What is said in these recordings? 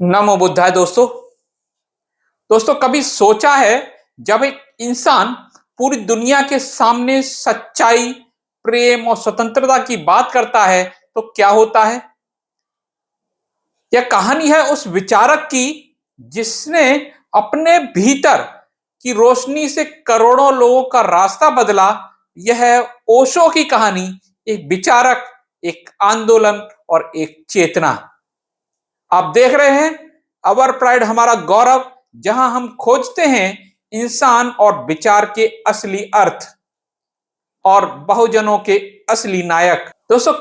नमो बुद्धाय दोस्तों। दोस्तों, कभी सोचा है जब एक इंसान पूरी दुनिया के सामने सच्चाई, प्रेम और स्वतंत्रता की बात करता है तो क्या होता है? यह कहानी है उस विचारक की जिसने अपने भीतर की रोशनी से करोड़ों लोगों का रास्ता बदला। यह है ओशो की कहानी, एक विचारक, एक आंदोलन और एक चेतना। आप देख रहे हैं अवर प्राइड हमारा गौरव, जहां हम खोजते हैं इंसान और विचार के असली अर्थ और बहुजनों के असली नायक। दोस्तों,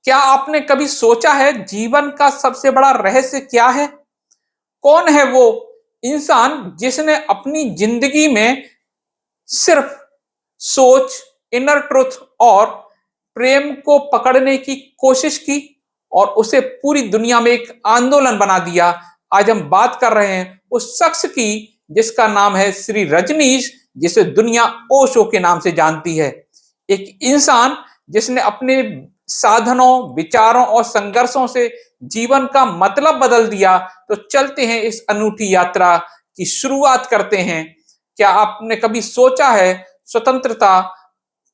क्या आपने कभी सोचा है जीवन का सबसे बड़ा रहस्य क्या है? कौन है वो इंसान जिसने अपनी जिंदगी में सिर्फ सोच, इनर ट्रुथ और प्रेम को पकड़ने की कोशिश की और उसे पूरी दुनिया में एक आंदोलन बना दिया? आज हम बात कर रहे हैं उस शख्स की जिसका नाम है श्री रजनीश, जिसे दुनिया ओशो के नाम से जानती है। एक इंसान जिसने अपने साधनों, विचारों और संघर्षों से जीवन का मतलब बदल दिया। तो चलते हैं इस अनूठी यात्रा की शुरुआत करते हैं। क्या आपने कभी सोचा है स्वतंत्रता,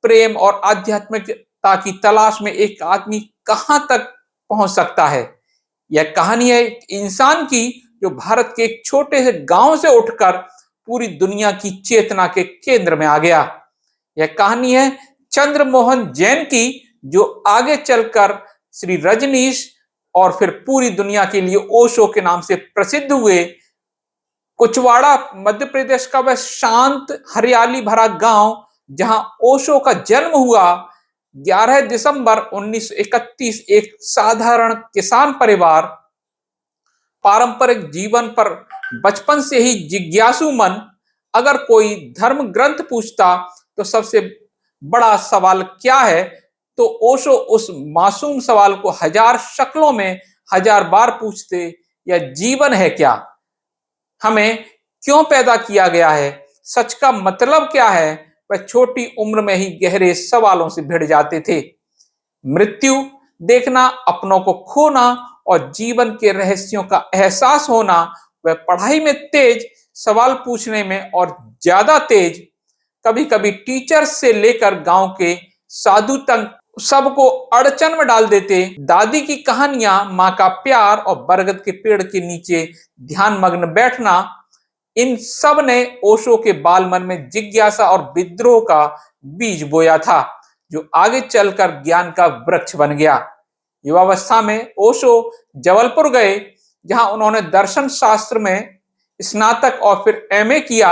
प्रेम और आध्यात्मिकता की तलाश में एक आदमी कहां तक पहुंच सकता है? यह कहानी है एक इंसान की जो भारत के एक छोटे से गांव से उठकर पूरी दुनिया की चेतना के केंद्र में आ गया। यह कहानी है चंद्रमोहन जैन की, जो आगे चलकर श्री रजनीश और फिर पूरी दुनिया के लिए ओशो के नाम से प्रसिद्ध हुए। कुचवाड़ा मध्य प्रदेश का वह शांत, हरियाली भरा गांव जहां ओशो का जन्म हुआ। 11 दिसंबर 1931 एक साधारण किसान परिवार, पारंपरिक जीवन पर बचपन से ही जिज्ञासु मन। अगर कोई धर्म ग्रंथ पूछता तो सबसे बड़ा सवाल क्या है, तो ओशो उस मासूम सवाल को हजार शक्लों में हजार बार पूछते, यह जीवन है क्या? हमें क्यों पैदा किया गया है? सच का मतलब क्या है? वह छोटी उम्र में ही गहरे सवालों से भिड़ जाते थे। मृत्यु देखना, अपनों को खोना और जीवन के रहस्यों का एहसास होना। वह पढ़ाई में तेज, सवाल पूछने में और ज्यादा तेज। कभी कभी टीचर से लेकर गांव के साधु तक सबको अड़चन में डाल देते। दादी की कहानियां, माँ का प्यार और बरगद के पेड़ के नीचे ध्यान मग्न बैठना, इन सब ने ओशो के बाल मन में जिज्ञासा और विद्रोह का बीज बोया था, जो आगे चलकर ज्ञान का वृक्ष बन गया। युवावस्था में ओशो जबलपुर गए, जहां उन्होंने दर्शन शास्त्र में स्नातक और फिर एमए किया।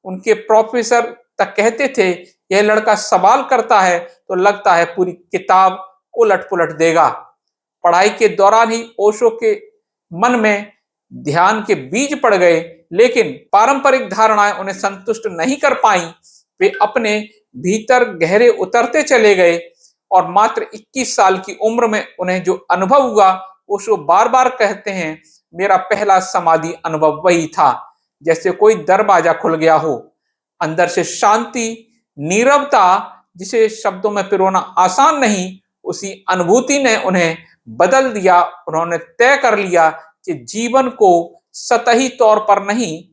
उनके प्रोफेसर तक कहते थे, यह लड़का सवाल करता है तो लगता है पूरी किताब उलट पुलट देगा। पढ़ाई के दौरान ही ओशो के मन में ध्यान के बीज पड़ गए, लेकिन पारंपरिक धारणाएं उन्हें संतुष्ट नहीं कर पाई। वे अपने भीतर गहरे उतरते चले गए और मात्र 21 साल की उम्र में उन्हें जो अनुभव हुआ, ओशो बार बार कहते हैं, मेरा पहला समाधि अनुभव वही था, जैसे कोई दरवाजा खुल गया हो। अंदर से शांति, नीरवता, जिसे शब्दों में पिरोना आसान नहीं, उसी अनुभूति ने उन्हें बदल दिया। उन्होंने तय कर लिया कि जीवन को सतही तौर पर नहीं,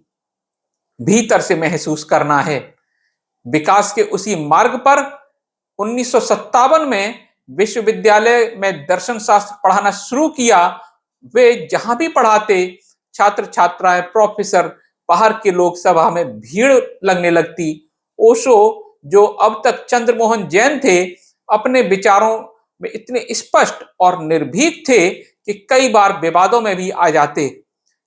भीतर से महसूस करना है। विकास के उसी मार्ग पर 1957 में विश्वविद्यालय में दर्शन शास्त्र पढ़ाना शुरू किया। वे जहां भी पढ़ाते, छात्र छात्राएं, प्रोफेसर, बाहर के लोग, सभा में भीड़ लगने लगती। ओशो, जो अब तक चंद्रमोहन जैन थे, अपने विचारों में इतने स्पष्ट और निर्भीक थे कि कई बार विवादों में भी आ जाते।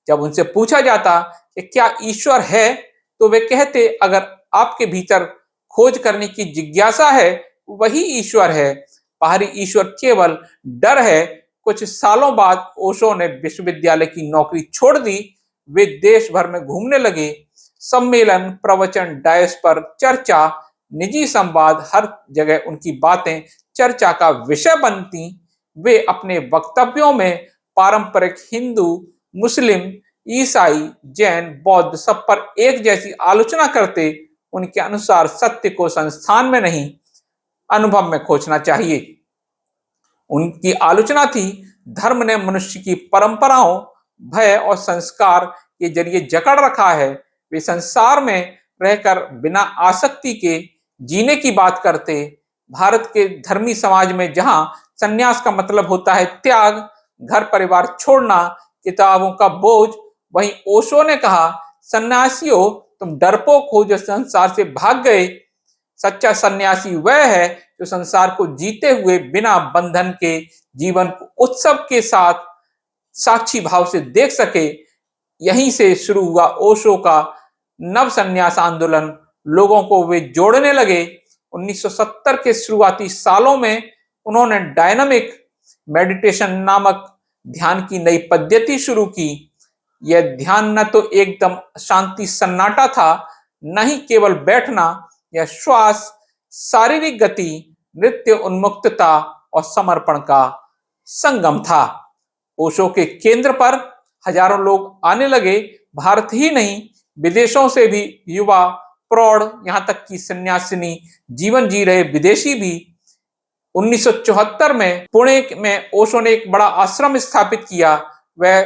जब उनसे पूछा जाता कि क्या ईश्वर है, तो वे कहते, अगर आपके भीतर खोज करने की जिज्ञासा है, वही ईश्वर है। बाहरी ईश्वर केवल डर है। कुछ सालों बाद ओशो ने विश्वविद्यालय की नौकरी छोड़ दी। वे देश भर में घूमने लगे। सम्मेलन, प्रवचन, डायस पर चर्चा, निजी संवाद, हर जगह उनकी बातें चर्चा का विषय बनती। वे अपने वक्तव्यों में पारंपरिक हिंदू, मुस्लिम, ईसाई, जैन, बौद्ध सब पर एक जैसी आलोचना करते। उनके अनुसार सत्य को संस्थान में नहीं, अनुभव में खोजना चाहिए। उनकी आलोचना थी, धर्म ने मनुष्य की परंपराओं, भय और संस्कार के जरिए जकड़ रखा है। वे संसार में रहकर बिना आसक्ति के जीने की बात करते। भारत के धर्मी समाज में जहां संन्यास का मतलब होता है त्याग, घर परिवार छोड़ना, किताबों का बोझ, वहीं ओशो ने कहा, सन्यासियों तुम डरपोक हो जो संसार से भाग गए। सच्चा सन्यासी वह है जो संसार को जीते हुए बिना बंधन के जीवन को उत्सव के साथ साक्षी भाव से देख सके। यहीं से शुरू हुआ ओशो का नव संन्यास आंदोलन। लोगों को वे जोड़ने लगे। 1970 के शुरुआती सालों में उन्होंने डायनामिक मेडिटेशन नामक ध्यान की नई पद्धति शुरू की। यह ध्यान न तो एकदम शांति सन्नाटा था, न ही केवल बैठना। यह श्वास, शारीरिक गति, नृत्य, उन्मुक्तता और समर्पण का संगम था। ओशो के केंद्र पर हजारों लोग आने लगे। भारत ही नहीं, विदेशों से भी युवा, प्रौढ़, यहां तक कि सन्यासिनी जीवन जी रहे विदेशी भी। 1974 में पुणे में ओशो ने एक बड़ा आश्रम स्थापित किया। वह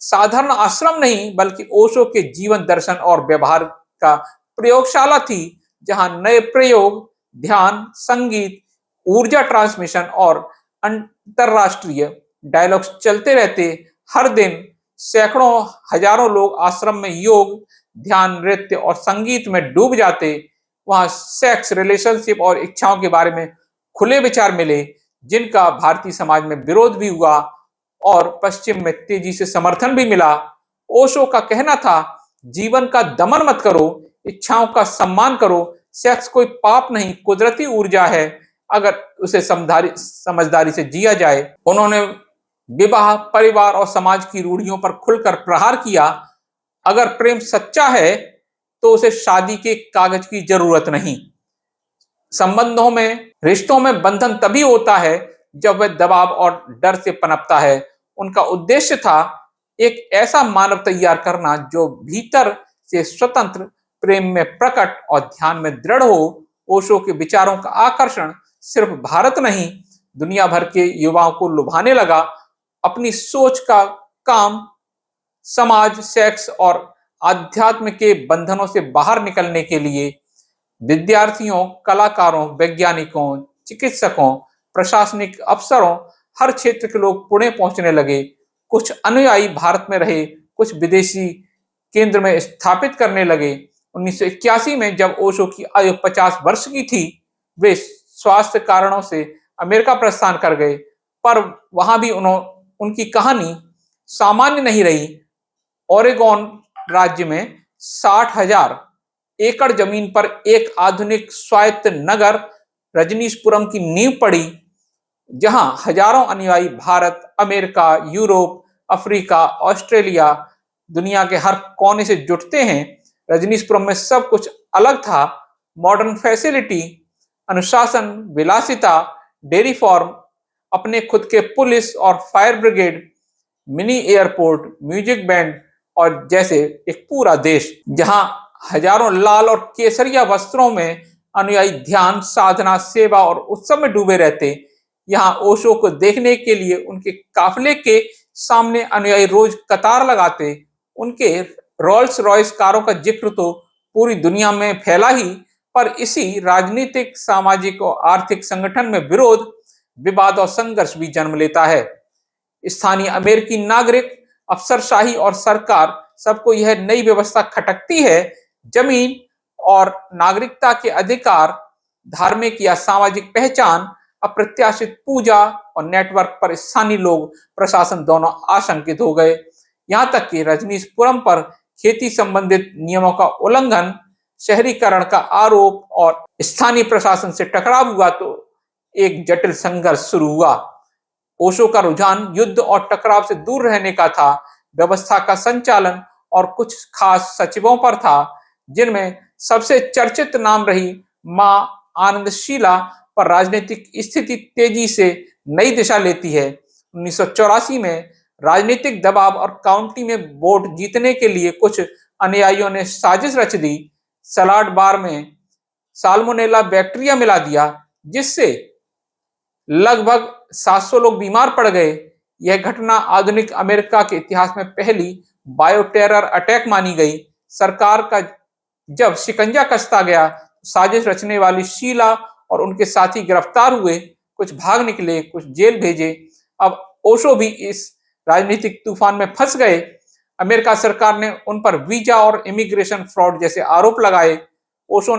साधारण आश्रम नहीं बल्कि ओशो के जीवन दर्शन और व्यवहार का प्रयोगशाला थी, जहां नए प्रयोग, ध्यान, संगीत, ऊर्जा ट्रांसमिशन और अंतरराष्ट्रीय डायलॉग्स चलते रहते। हर दिन सैकड़ों हजारों लोग आश्रम में योग, ध्यान, नृत्य और संगीत में डूब जाते। वहां सेक्स, रिलेशनशिप और इच्छाओं के बारे में खुले विचार मिले, जिनका भारतीय समाज में विरोध भी हुआ और पश्चिम में तेजी से समर्थन भी मिला। ओशो का कहना था, जीवन का दमन मत करो, इच्छाओं का सम्मान करो। सेक्स कोई पाप नहीं, कुदरती ऊर्जा है अगर उसे समझदारी से जिया जाए। उन्होंने विवाह, परिवार और समाज की रूढ़ियों पर खुलकर प्रहार किया। अगर प्रेम सच्चा है तो उसे शादी के कागज की जरूरत नहीं। संबंधों में, रिश्तों में बंधन तभी होता है जब वह दबाव और डर से पनपता है। उनका उद्देश्य था एक ऐसा मानव तैयार करना जो भीतर से स्वतंत्र, प्रेम में प्रकट और ध्यान में दृढ़ हो। ओशो के विचारों का आकर्षण सिर्फ भारत नहीं, दुनिया भर के युवाओं को लुभाने लगा। अपनी सोच का काम समाज, सेक्स और आध्यात्म के बंधनों से बाहर निकलने के लिए विद्यार्थियों, कलाकारों, वैज्ञानिकों, चिकित्सकों, प्रशासनिक अफसरों, हर क्षेत्र के लोग पुणे पहुंचने लगे। कुछ अनुयायी भारत में रहे, कुछ विदेशी केंद्र में स्थापित करने लगे। 1981 में जब ओशो की आयु 50 वर्ष की थी, वे स्वास्थ्य कारणों से अमेरिका प्रस्थान कर गए, पर वहां भी उनकी कहानी सामान्य नहीं रही। ओरेगोन राज्य में 60,000 एकड़ जमीन पर एक आधुनिक स्वायत्त नगर रजनीशपुरम की नींव पड़ी, जहां हजारों अनुयायी Bharat, America, Europe, Africa, Australia, दुनिया के हर कोने से जुटते हैं। रजनीशपुरम में सब कुछ अलग था। मॉडर्न फैसिलिटी, अनुशासन, विलासिता, डेयरी फार्म, अपने खुद के पुलिस और fire brigade, mini airport, music band और जैसे एक पूरा देश, जहां हजारों लाल और केसरिया वस्त्रों में अनुयायी ध्यान, साधना, सेवा और उत्सव में डूबे रहते। यहाँ ओशो को देखने के लिए उनके काफिले के सामने अनुयायी रोज कतार लगाते। उनके रोल्स रॉयस कारों का जिक्र तो पूरी दुनिया में फैला ही, पर इसी राजनीतिक, सामाजिक और आर्थिक संगठन में विरोध, विवाद और संघर्ष भी जन्म लेता है। स्थानीय अमेरिकी नागरिक, अफसरशाही और सरकार, सबको यह नई व्यवस्था खटकती है। जमीन और नागरिकता के अधिकार, धार्मिक या सामाजिक पहचान, अप्रत्याशित पूजा और नेटवर्क पर स्थानीय लोग, प्रशासन दोनों आशंकित हो गए। यहां तक कि रजनीशपुरम पर खेती संबंधित नियमों का उल्लंघन, शहरीकरण का आरोप और स्थानीय प्रशासन से टकराव हुआ तो एक जटिल संघर्ष शुरू हुआ। ओशो का रुझान युद्ध और टकराव से दूर रहने का था। व्यवस्था का संचालन और कुछ खास सचिवों पर था, जिनमें सबसे चर्चित नाम रही मां आनंदशीला। पर राजनीतिक स्थिति तेजी से नई दिशा लेती है। 1984 में राजनीतिक दबाव और काउंटी में वोट जीतने के लिए कुछ अनुयायियों ने साजिश रच दी। सलाड बार में साल्मोनेला बैक्टीरिया मिला दिया, जिससे लगभग 700 लोग बीमार पड़ गए। यह घटना आधुनिक अमेरिका के इतिहास में पहली बायो टेरर अटैक मानी गई। सरकार का जब शिकंजा कसता गया, साजिश रचने वाली शीला और उनके साथी गिरफ्तार हुए, कुछ भाग निकले, कुछ जेल भेजे। अब ओशो भी इस राजनीतिक तूफान में फंस गए। अमेरिका सरकार ने उन पर वीजा और इमिग्रेशन फ्रॉड जैसे आरोप लगाए। ओशो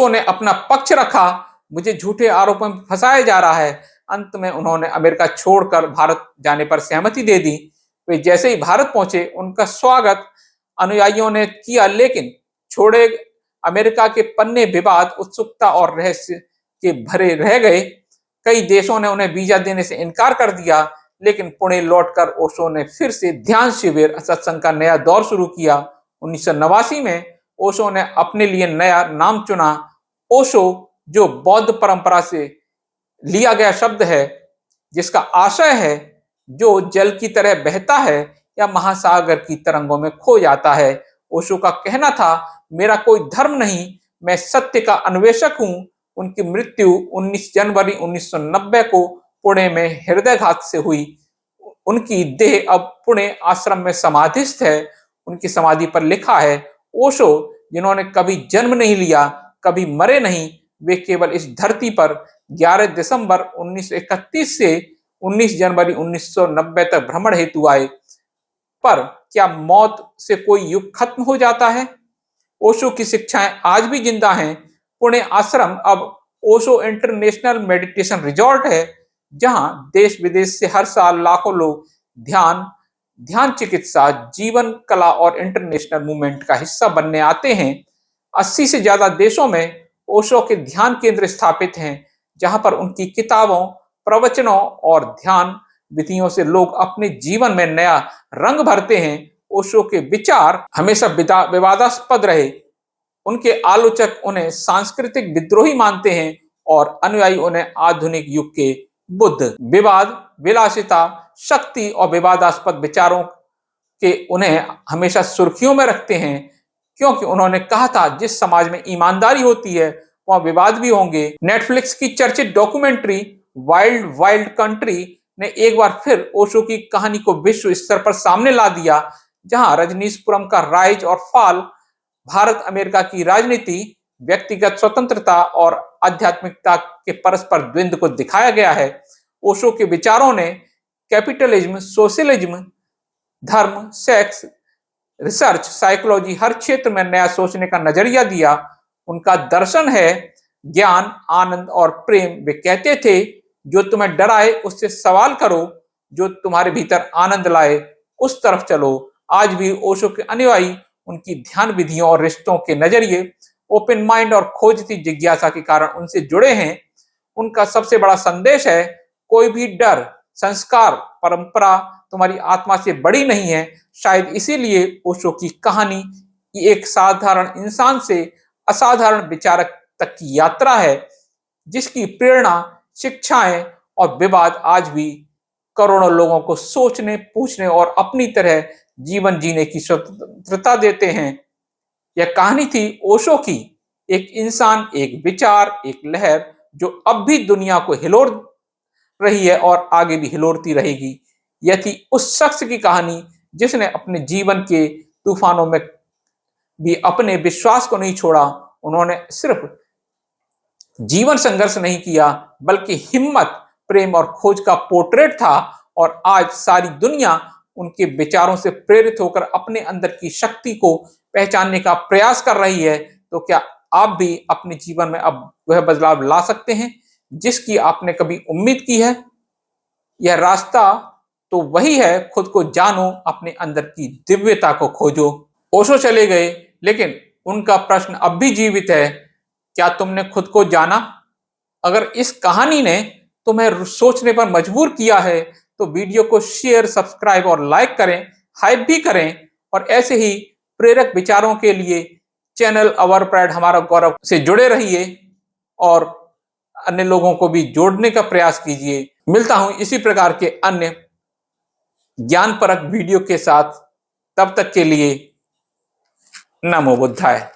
ने अपना पक्ष रखा, मुझे झूठे आरोपों में फंसाया जा रहा है। अंत में उन्होंने अमेरिका छोड़कर भारत जाने पर सहमति दे दी। वे जैसे ही भारत पहुंचे, उनका स्वागत अनुयायियों ने किया, लेकिन छोड़े अमेरिका के पन्ने विवाद, उत्सुकता और रहस्य के भरे रह गए। कई देशों ने उन्हें वीजा देने से इनकार कर दिया, लेकिन पुणे लौटकर ओशो ने फिर से ध्यान शिविर सत्संग का नया दौर शुरू किया। 1989 में ओशो ने अपने लिए नया नाम चुना, ओशो, जो बौद्ध परंपरा से लिया गया शब्द है, जिसका आशय है जो जल की तरह बहता है या महासागर की तरंगों में खो जाता है। ओशो का कहना था, मेरा कोई धर्म नहीं, मैं सत्य का अन्वेषक हूं। उनकी मृत्यु 19 जनवरी 1990 को पुणे में हृदयघात से हुई। उनकी देह अब पुणे आश्रम में समाधिस्थ है। उनकी समाधि पर लिखा है, ओशो, जिन्होंने कभी जन्म नहीं लिया, कभी मरे नहीं, वे केवल इस धरती पर 11 दिसंबर 1931 से 19 जनवरी 1990 तक भ्रमण हेतु आए। पर क्या मौत से कोई युग खत्म हो जाता है? ओशो की शिक्षाएं आज भी जिंदा हैं। पुणे आश्रम अब ओशो इंटरनेशनल मेडिटेशन रिजॉर्ट है, जहां देश विदेश से हर साल लाखों लोग ध्यान चिकित्सा, जीवन कला और इंटरनेशनल मूवमेंट का हिस्सा बनने आते हैं। 80 से ज्यादा देशों में ओशो के ध्यान केंद्र स्थापित हैं, जहां पर उनकी किताबों, प्रवचनों और ध्यान विधियों से लोग अपने जीवन में नया रंग भरते हैं। ओशो के विचार हमेशा विवादास्पद रहे। उनके आलोचक उन्हें सांस्कृतिक विद्रोही मानते हैं और अनुयायी उन्हें आधुनिक युग के बुद्ध। विवाद, विलासिता, शक्ति और विवादास्पद विचारों के उन्हें हमेशा सुर्खियों में रखते हैं, क्योंकि उन्होंने कहा था, जिस समाज में ईमानदारी होती है वहां विवाद भी होंगे। नेटफ्लिक्स की चर्चित डॉक्यूमेंट्री वाइल्ड वाइल्ड कंट्री ने एक बार फिर ओशो की कहानी को विश्व स्तर पर सामने ला दिया, जहां रजनीशपुरम का राइज और फॉल, भारत अमेरिका की राजनीति, व्यक्तिगत स्वतंत्रता और आध्यात्मिकता के परस्पर द्वंद्व को दिखाया गया है। ओशो के विचारों ने कैपिटलिज्म, सोशलिज्म, धर्म, सेक्स, रिसर्च, साइकोलॉजी, हर क्षेत्र में नया सोचने का नजरिया दिया। उनका दर्शन है ज्ञान, आनंद और प्रेम। वे कहते थे, जो तुम्हें डराए उससे सवाल करो, जो तुम्हारे भीतर आनंद लाए उस तरफ चलो। आज भी ओशो के अनुयायी उनकी ध्यान विधियों और रिश्तों के नजरिए, ओपन माइंड और खोजती जिज्ञासा के कारण उनसे जुड़े हैं। उनका सबसे बड़ा संदेश है, कोई भी डर, संस्कार, परंपरा तुम्हारी आत्मा से बड़ी नहीं है। शायद इसीलिए ओशो की कहानी एक साधारण इंसान से असाधारण विचारक तक की यात्रा है, जिसकी प्रेरणा, शिक्षाएं और विवाद आज भी करोड़ों लोगों को सोचने, पूछने और अपनी तरह जीवन जीने की स्वतंत्रता देते हैं। यह कहानी थी ओशो की, एक इंसान, एक विचार, एक लहर जो अब भी दुनिया को हिलोर रही है और आगे भी हिलोरती रहेगी। यह थी उस शख्स की कहानी जिसने अपने जीवन के तूफानों में भी अपने विश्वास को नहीं छोड़ा। उन्होंने सिर्फ जीवन संघर्ष नहीं किया, बल्कि हिम्मत, प्रेम और खोज का पोर्ट्रेट था। और आज सारी दुनिया उनके विचारों से प्रेरित होकर अपने अंदर की शक्ति को पहचानने का प्रयास कर रही है। तो क्या आप भी अपने जीवन में अब वह बदलाव ला सकते हैं जिसकी आपने कभी उम्मीद की है? यह रास्ता तो वही है, खुद को जानो, अपने अंदर की दिव्यता को खोजो। ओशो चले गए, लेकिन उनका प्रश्न अब भी जीवित है, क्या तुमने खुद को जाना? अगर इस कहानी ने तुम्हें सोचने पर मजबूर किया है तो वीडियो को शेयर, सब्सक्राइब और लाइक करें, हाइप भी करें। और ऐसे ही प्रेरक विचारों के लिए चैनल अवर प्राइड हमारा गौरव से जुड़े रहिए और अन्य लोगों को भी जोड़ने का प्रयास कीजिए। मिलता हूं इसी प्रकार के अन्य ज्ञानपरक वीडियो के साथ। तब तक के लिए नमो बुद्धाय।